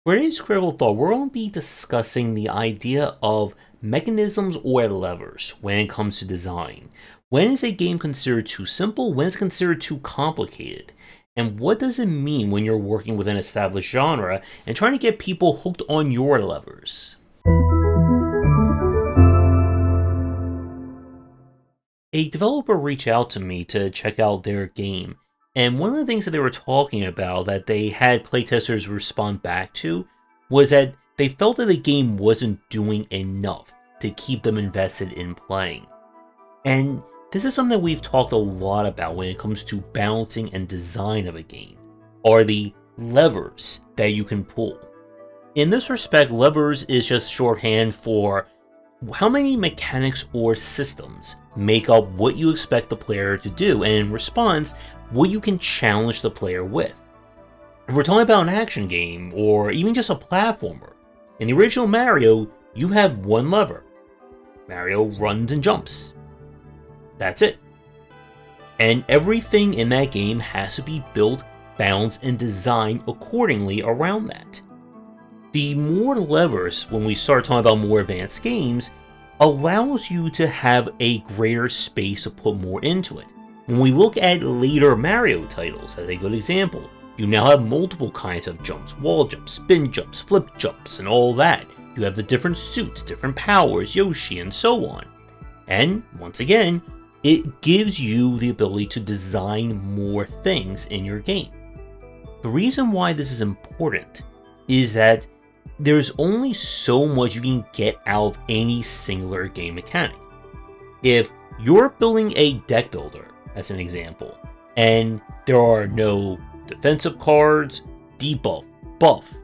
For today's critical thought, we're going to be discussing the idea of mechanisms or levers when it comes to design. When is a game considered too simple? When is it considered too complicated? And what does it mean when you're working with an established genre and trying to get people hooked on your levers? A developer reached out to me to check out their game, and one of the things that they were talking about that they had playtesters respond back to was that they felt that the game wasn't doing enough to keep them invested in playing. And this is something that we've talked a lot about when it comes to balancing and design of a game, are the levers that you can pull. In this respect, levers is just shorthand for how many mechanics or systems make up what you expect the player to do, and in response, what you can challenge the player with. If we're talking about an action game, or even just a platformer, in the original Mario, you have one lever. Mario runs and jumps. That's it. And everything in that game has to be built, balanced, and designed accordingly around that. The more levers, when we start talking about more advanced games, allows you to have a greater space to put more into it. When we look at later Mario titles as a good example, you now have multiple kinds of jumps, wall jumps, spin jumps, flip jumps, and all that. You have the different suits, different powers, Yoshi, and so on. And, once again, it gives you the ability to design more things in your game. The reason why this is important is that there's only so much you can get out of any singular game mechanic. If you're building a deck builder, as an example, and there are no defensive cards, debuff, buff,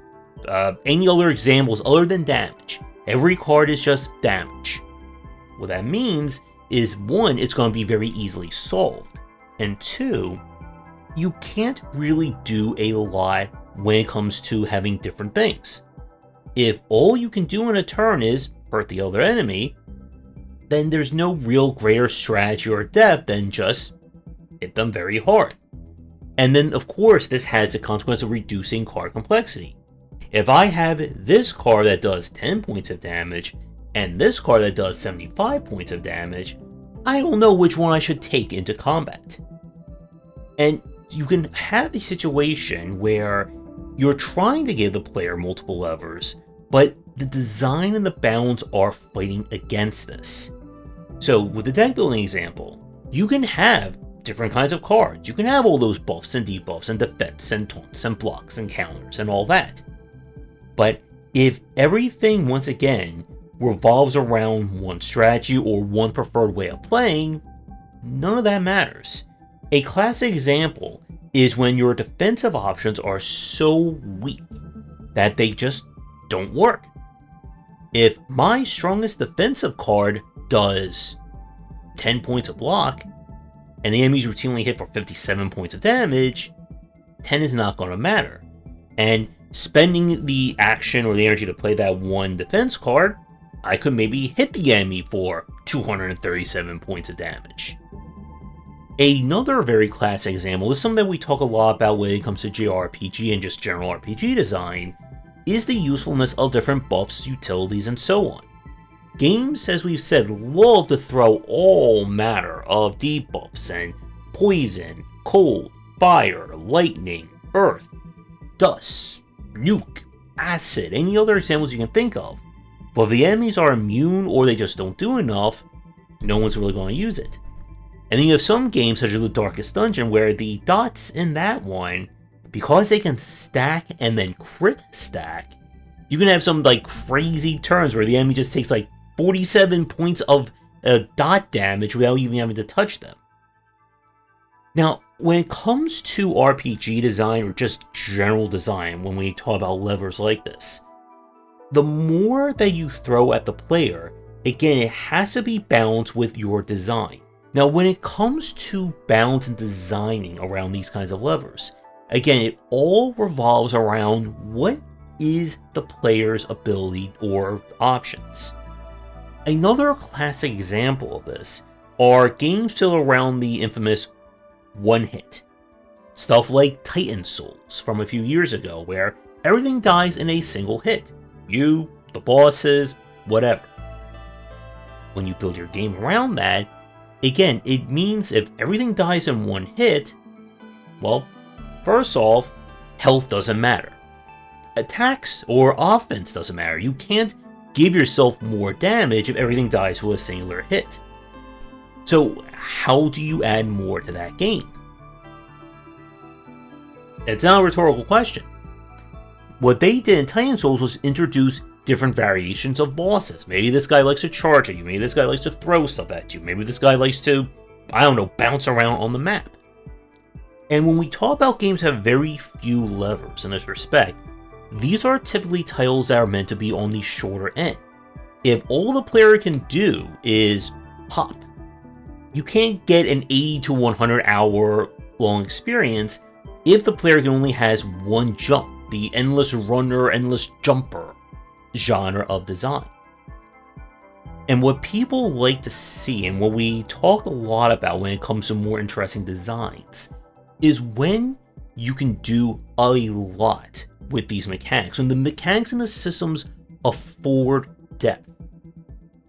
any other examples other than damage, every card is just damage. What that means is, one, it's going to be very easily solved, and two, you can't really do a lot when it comes to having different things. If all you can do in a turn is hurt the other enemy, then there's no real greater strategy or depth than just hit them very hard. And then, of course, this has the consequence of reducing card complexity. If I have this card that does 10 points of damage, and this card that does 75 points of damage, I don't know which one I should take into combat. And you can have a situation where you're trying to give the player multiple levers, but the design and the balance are fighting against this. So with the deck building example, you can have different kinds of cards. You can have all those buffs and debuffs and defense and taunts and blocks and counters and all that. But if everything, once again, revolves around one strategy or one preferred way of playing, none of that matters. A classic example is when your defensive options are so weak that they just don't work. If my strongest defensive card does 10 points of block, and the enemies routinely hit for 57 points of damage, 10 is not going to matter. And spending the action or the energy to play that one defense card, I could maybe hit the enemy for 237 points of damage. Another very classic example is something that we talk a lot about when it comes to JRPG and just general RPG design, is the usefulness of different buffs, utilities, and so on. Games, as we've said, love to throw all manner of debuffs and poison, cold, fire, lightning, earth, dust, nuke, acid, any other examples you can think of. But if the enemies are immune or they just don't do enough, no one's really going to use it. And then you have some games such as The Darkest Dungeon where the dots in that one, because they can stack and then crit stack, you can have some like crazy turns where the enemy just takes like 47 points of dot damage without even having to touch them. Now, when it comes to RPG design or just general design, when we talk about levers like this, the more that you throw at the player, again, it has to be balanced with your design. Now, when it comes to balance and designing around these kinds of levers, again, it all revolves around what is the player's ability or options. Another classic example of this are games built around the infamous one hit. Stuff like Titan Souls from a few years ago, where everything dies in a single hit. You, the bosses, whatever. When you build your game around that, again, it means if everything dies in one hit, well, first off, health doesn't matter. Attacks or offense doesn't matter. You can't give yourself more damage if everything dies with a singular hit. So how do you add more to that game? It's not a rhetorical question. What they did in Titan Souls was introduce different variations of bosses. Maybe this guy likes to charge at you, maybe this guy likes to throw stuff at you, maybe this guy likes to, I don't know, bounce around on the map. And when we talk about games that have very few levers in this respect, these are typically titles that are meant to be on the shorter end. If all the player can do is pop, you can't get an 80 to 100 hour long experience if the player only has one jump, the endless runner, endless jumper genre of design. And what people like to see, and what we talk a lot about when it comes to more interesting designs, is when you can do a lot with these mechanics, when the mechanics and the systems afford depth.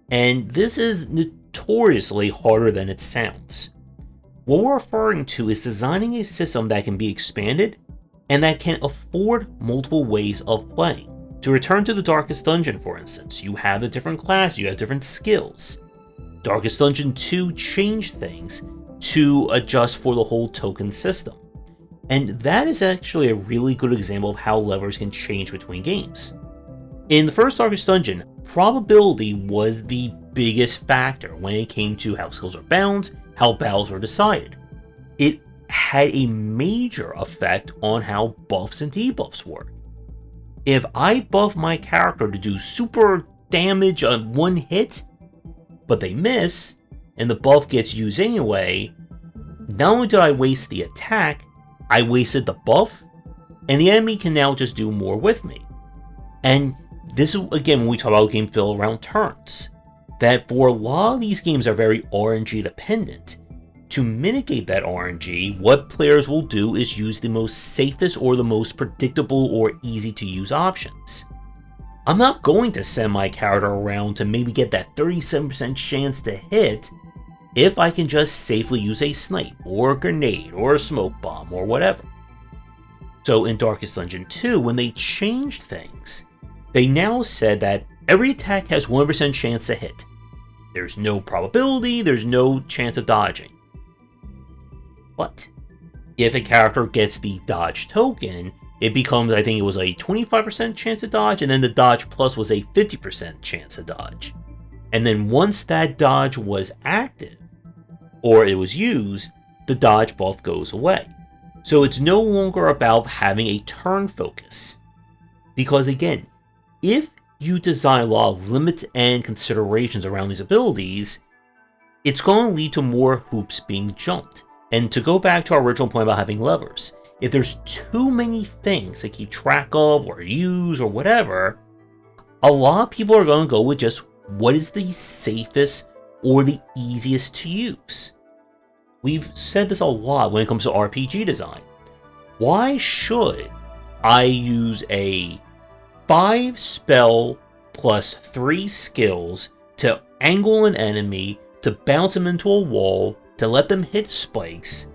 And this is notoriously harder than it sounds. What we're referring to is designing a system that can be expanded and that can afford multiple ways of playing. To return to the Darkest Dungeon, for instance, you have the different classes, you have different skills. Darkest Dungeon 2 changed things to adjust for the whole token system. And that is actually a really good example of how levers can change between games. In the first Darkest Dungeon, probability was the biggest factor when it came to how skills are balanced, how battles are decided. It had a major effect on how buffs and debuffs work. If I buff my character to do super damage on one hit, but they miss, and the buff gets used anyway, not only did I waste the attack, I wasted the buff, and the enemy can now just do more with me. And this is, again, when we talk about games built around turns, that for a lot of these games are very RNG dependent. To mitigate that RNG, what players will do is use the most safest or the most predictable or easy to use options. I'm not going to send my character around to maybe get that 37% chance to hit if I can just safely use a snipe or a grenade or a smoke bomb or whatever. So in Darkest Dungeon 2, when they changed things, they now said that every attack has 1% chance to hit. There's no probability, there's no chance of dodging. But if a character gets the dodge token, it becomes, I think it was a 25% chance to dodge, and then the dodge plus was a 50% chance to dodge. And then once that dodge was active, or it was used, the dodge buff goes away. So it's no longer about having a turn focus. Because again, if you design a lot of limits and considerations around these abilities, it's going to lead to more hoops being jumped. And to go back to our original point about having levers, if there's too many things to keep track of or use or whatever, a lot of people are going to go with just what is the safest or the easiest to use. We've said this a lot when it comes to RPG design. Why should I use a 5 spell plus 3 skills to angle an enemy, to bounce them into a wall, to let them hit spikes,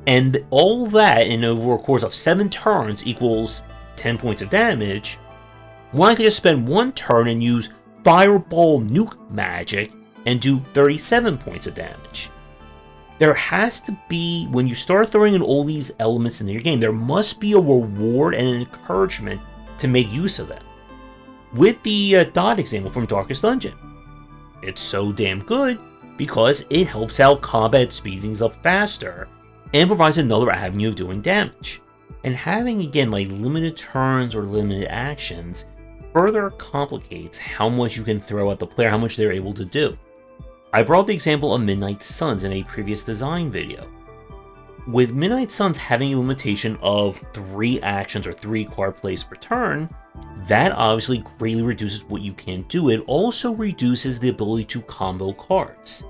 and all that in over a course of 7 turns equals 10 points of damage, when I could just spend 1 turn and use Fireball Nuke magic and do 37 points of damage? There has to be, when you start throwing in all these elements into your game, there must be a reward and an encouragement to make use of them. With the dot example from Darkest Dungeon, it's so damn good because it helps out combat, speeds things up faster, and provides another avenue of doing damage. And having, again, like limited turns or limited actions further complicates how much you can throw at the player, how much they're able to do. I brought the example of Midnight Suns in a previous design video. With Midnight Suns having a limitation of 3 actions or 3 card plays per turn, that obviously greatly reduces what you can do. It also reduces the ability to combo cards.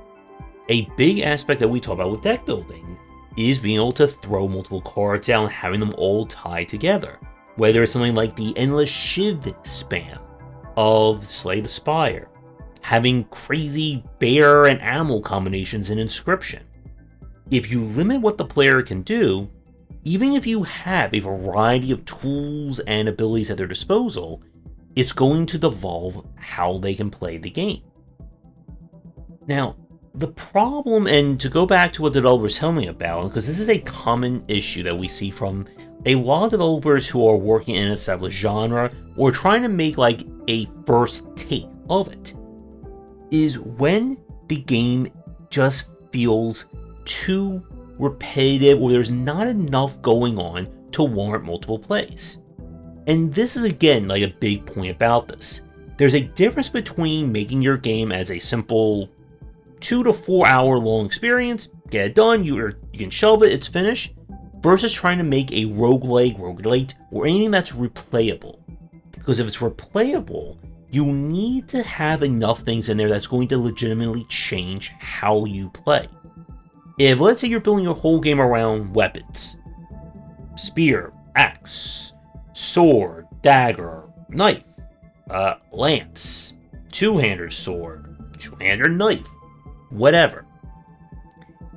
A big aspect that we talk about with deck building is being able to throw multiple cards out and having them all tied together. Whether it's something like the endless shiv spam of Slay the Spire, having crazy bear and animal combinations in Inscription. If you limit what the player can do, even if you have a variety of tools and abilities at their disposal, it's going to devolve how they can play the game. Now, the problem, and to go back to what developers tell me about, because this is a common issue that we see from a lot of developers who are working in an established genre or trying to make like a first take of it, is when the game just feels too repetitive or there's not enough going on to warrant multiple plays. And this is again like a big point about this. There's a difference between making your game as a simple 2 to 4 hour long experience, get it done, you can shelve it, it's finished, versus trying to make a roguelite, or anything that's replayable. Because if it's replayable, you need to have enough things in there that's going to legitimately change how you play. If, let's say, you're building your whole game around weapons, spear, axe, sword, dagger, knife, lance, two-hander sword, two-hander knife, whatever.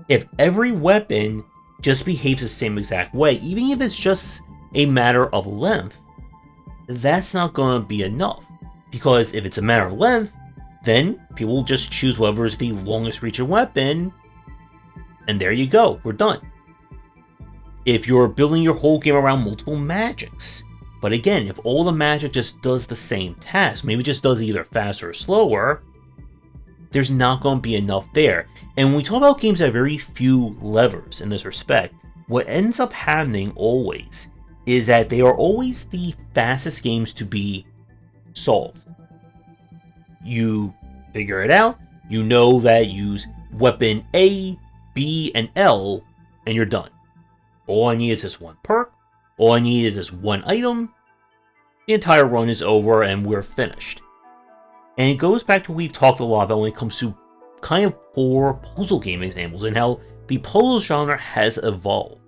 If every weapon just behaves the same exact way, even if it's just a matter of length, that's not going to be enough. Because if it's a matter of length, then people will just choose whatever is the longest reaching weapon, and there you go, we're done. If you're building your whole game around multiple magics, but again, if all the magic just does the same task, maybe just does either faster or slower, there's not going to be enough there. And when we talk about games that have very few levers in this respect, what ends up happening always is that they are always the fastest games to be solved. You figure it out, you know that use weapon A, B, and L, and you're done. All I need is this one perk, all I need is this one item, the entire run is over and we're finished. And it goes back to what we've talked a lot about when it comes to kind of poor puzzle game examples and how the puzzle genre has evolved.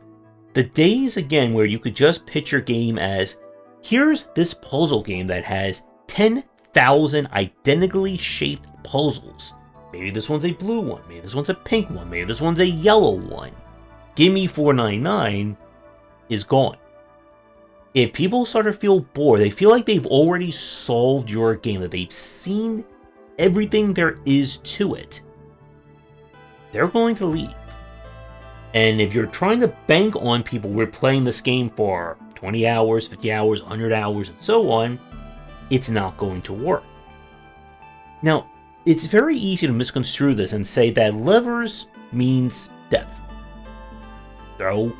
The days, again, where you could just pitch your game as, here's this puzzle game that has 10,000 identically shaped puzzles. Maybe this one's a blue one, maybe this one's a pink one, maybe this one's a yellow one. Give me $4.99 is gone. If people start to feel bored, they feel like they've already solved your game, that they've seen everything there is to it, they're going to leave. And if you're trying to bank on people who are playing this game for 20 hours, 50 hours, 100 hours, and so on, it's not going to work. Now, it's very easy to misconstrue this and say that levers means depth. Throw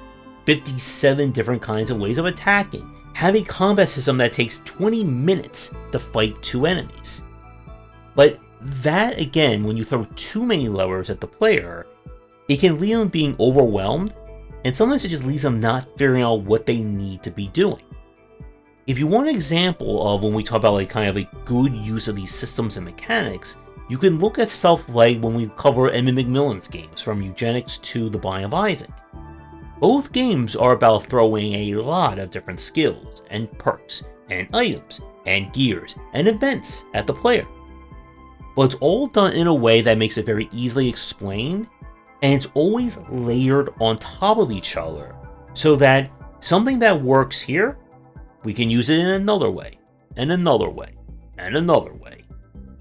57 different kinds of ways of attacking. Have a combat system that takes 20 minutes to fight 2 enemies. But that, again, when you throw too many levers at the player, it can leave them being overwhelmed, and sometimes it just leaves them not figuring out what they need to be doing. If you want an example of when we talk about like kind of a good use of these systems and mechanics, you can look at stuff like when we cover Edmund McMillan's games, from Eugenics to The Binding of Isaac. Both games are about throwing a lot of different skills, and perks, and items, and gears, and events at the player. But it's all done in a way that makes it very easily explained, and it's always layered on top of each other, so that something that works here, we can use it in another way, and another way, and another way.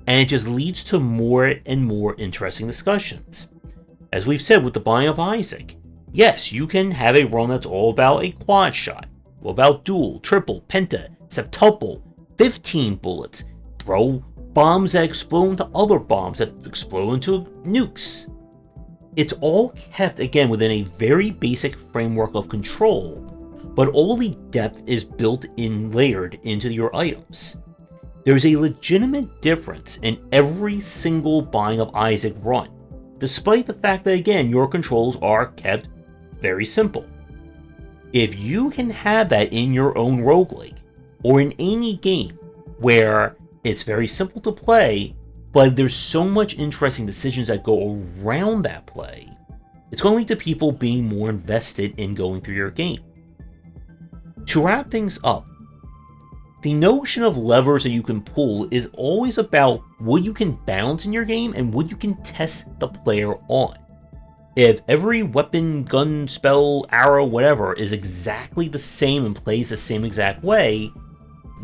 And it just leads to more and more interesting discussions. As we've said with The Binding of Isaac, yes, you can have a run that's all about a quad shot, all about dual, triple, penta, septuple, 15 bullets, throw bombs that explode into other bombs that explode into nukes. It's all kept, again, within a very basic framework of control, but all the depth is built in, layered into your items. There's a legitimate difference in every single Binding of Isaac run, despite the fact that, again, your controls are kept very simple. If you can have that in your own roguelike, or in any game where it's very simple to play, but there's so much interesting decisions that go around that play, it's going to lead to people being more invested in going through your game. To wrap things up, The notion of levers that you can pull is always about what you can balance in your game and what you can test the player on. If every weapon, gun, spell, arrow, whatever is exactly the same and plays the same exact way,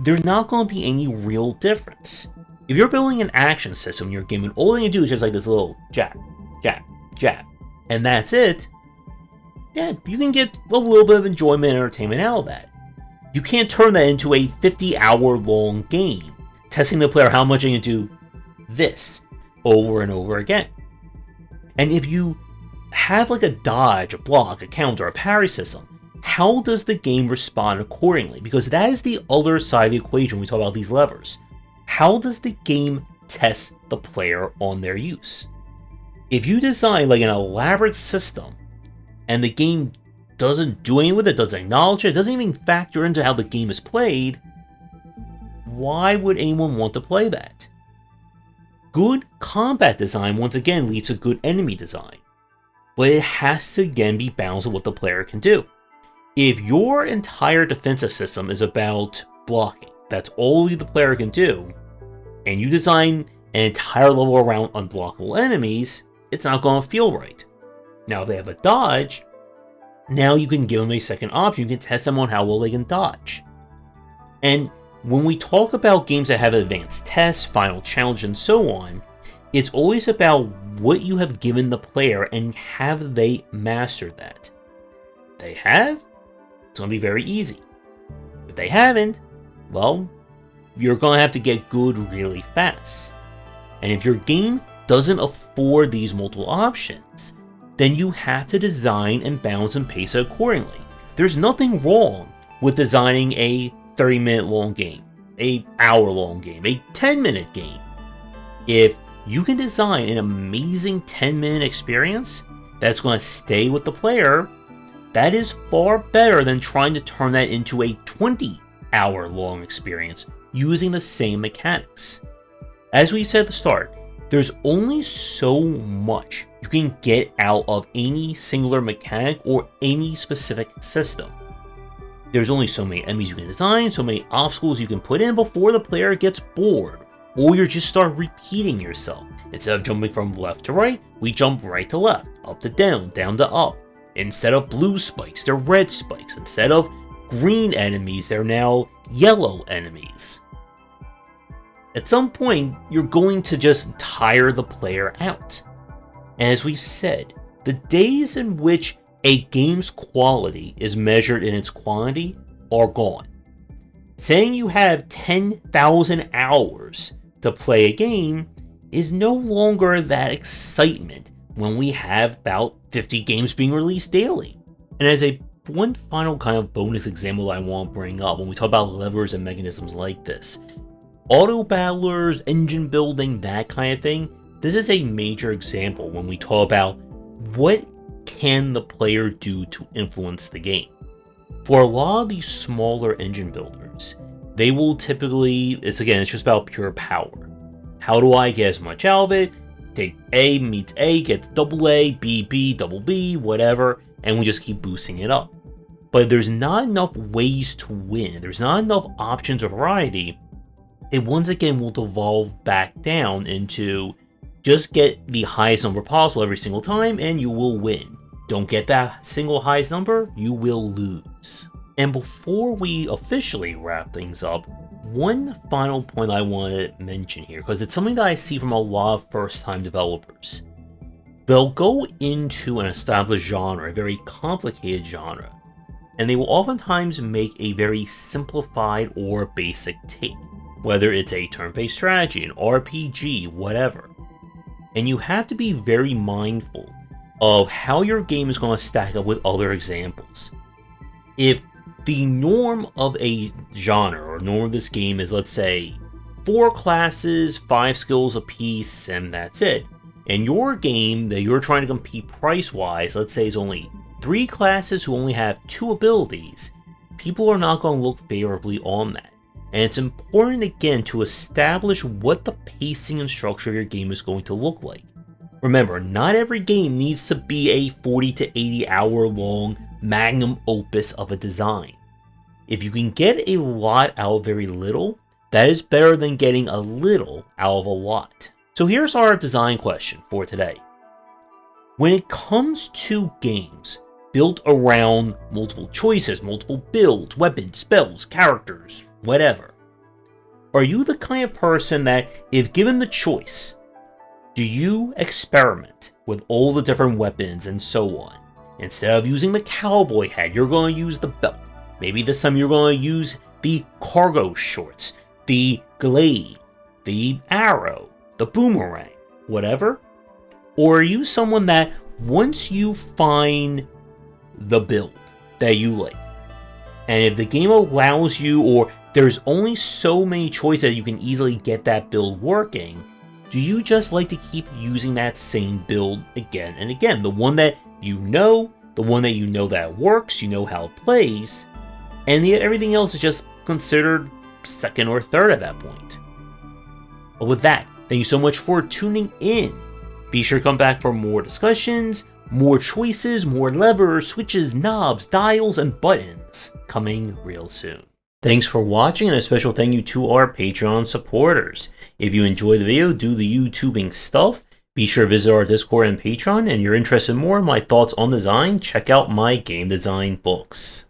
there's not going to be any real difference. If you're building an action system in your game and all you do is just like this little jab, jab, jab, and that's it, yeah, you can get a little bit of enjoyment and entertainment out of that. You can't turn that into a 50-hour long game, testing the player how much they can do this over and over again. And if you have like a dodge, a block, a counter, a parry system, how does the game respond accordingly? Because that is the other side of the equation when we talk about these levers. How does the game test the player on their use? If you design like an elaborate system and the game doesn't do anything with it, doesn't acknowledge it, doesn't even factor into how the game is played, why would anyone want to play that? Good combat design once again leads to good enemy design, but it has to again be balanced with what the player can do. If your entire defensive system is about blocking, that's all the player can do, and you design an entire level around unblockable enemies, it's not going to feel right. Now if they have a dodge, now you can give them a second option. You can test them on how well they can dodge. And when we talk about games that have advanced tests, final challenge, and so on, it's always about what you have given the player and have they mastered that. If they have, it's going to be very easy. If they haven't, well, you're going to have to get good really fast. And if your game doesn't afford these multiple options, then you have to design and balance and pace it accordingly. There's nothing wrong with designing a 30-minute long game, a hour-long game, a 10-minute game. If you can design an amazing 10-minute experience that's going to stay with the player, that is far better than trying to turn that into a 20-hour-long experience using the same mechanics. As we said at the start, there's only so much you can get out of any singular mechanic or any specific system. There's only so many enemies you can design, so many obstacles you can put in before the player gets bored, or you just start repeating yourself. Instead of jumping from left to right, we jump right to left, up to down to up. Instead of blue spikes, they're red spikes. Instead of green enemies, they're now yellow enemies. At some point, you're going to just tire the player out. And as we've said, the days in which a game's quality is measured in its quantity are gone. Saying you have 10,000 hours to play a game is no longer that excitement when we have about 50 games being released daily. And as one final kind of bonus example I want to bring up when we talk about levers and mechanisms like this, auto battlers, engine building, that kind of thing, this is a major example when we talk about what can the player do to influence the game. For a lot of these smaller engine builders, they will typically, it's just about pure power. How do I get as much out of it? Take A meets A, gets double A, B, B, double B, whatever, and we just keep boosting it up. But if there's not enough ways to win, there's not enough options or variety, it once again will devolve back down into just get the highest number possible every single time and you will win. Don't get that single highest number, you will lose. And before we officially wrap things up, one final point I want to mention here, because it's something that I see from a lot of first-time developers. They'll go into an established genre, a very complicated genre, and they will oftentimes make a very simplified or basic take, whether it's a turn-based strategy, an RPG, whatever. And you have to be very mindful of how your game is going to stack up with other examples. If the norm of a genre, or norm of this game is, let's say, 4 classes, 5 skills apiece, and that's it, and your game that you're trying to compete price-wise, let's say, is only 3 classes who only have 2 abilities, people are not going to look favorably on that. And it's important again to establish what the pacing and structure of your game is going to look like. Remember, not every game needs to be a 40 to 80 hour long magnum opus of a design. If you can get a lot out of very little, that is better than getting a little out of a lot. So here's our design question for today. When it comes to games built around multiple choices, multiple builds, weapons, spells, characters, whatever, are you the kind of person that, if given the choice, do you experiment with all the different weapons and so on? Instead of using the cowboy hat, you're going to use the belt. Maybe this time you're going to use the cargo shorts, the glaive, the arrow, the boomerang, whatever? Or are you someone that, once you find the build that you like, and if the game allows you, or there's only so many choices that you can easily get that build working, do you just like to keep using that same build again and again? The one that you know that works, you know how it plays, and yet everything else is just considered second or third at that point. But with that, thank you so much for tuning in. Be sure to come back for more discussions, more choices, more levers, switches, knobs, dials, and buttons coming real soon. Thanks for watching, and a special thank you to our Patreon supporters. If you enjoyed the video, do the YouTubing stuff, be sure to visit our Discord and Patreon, and you're interested in more in my thoughts on design, check out my game design books.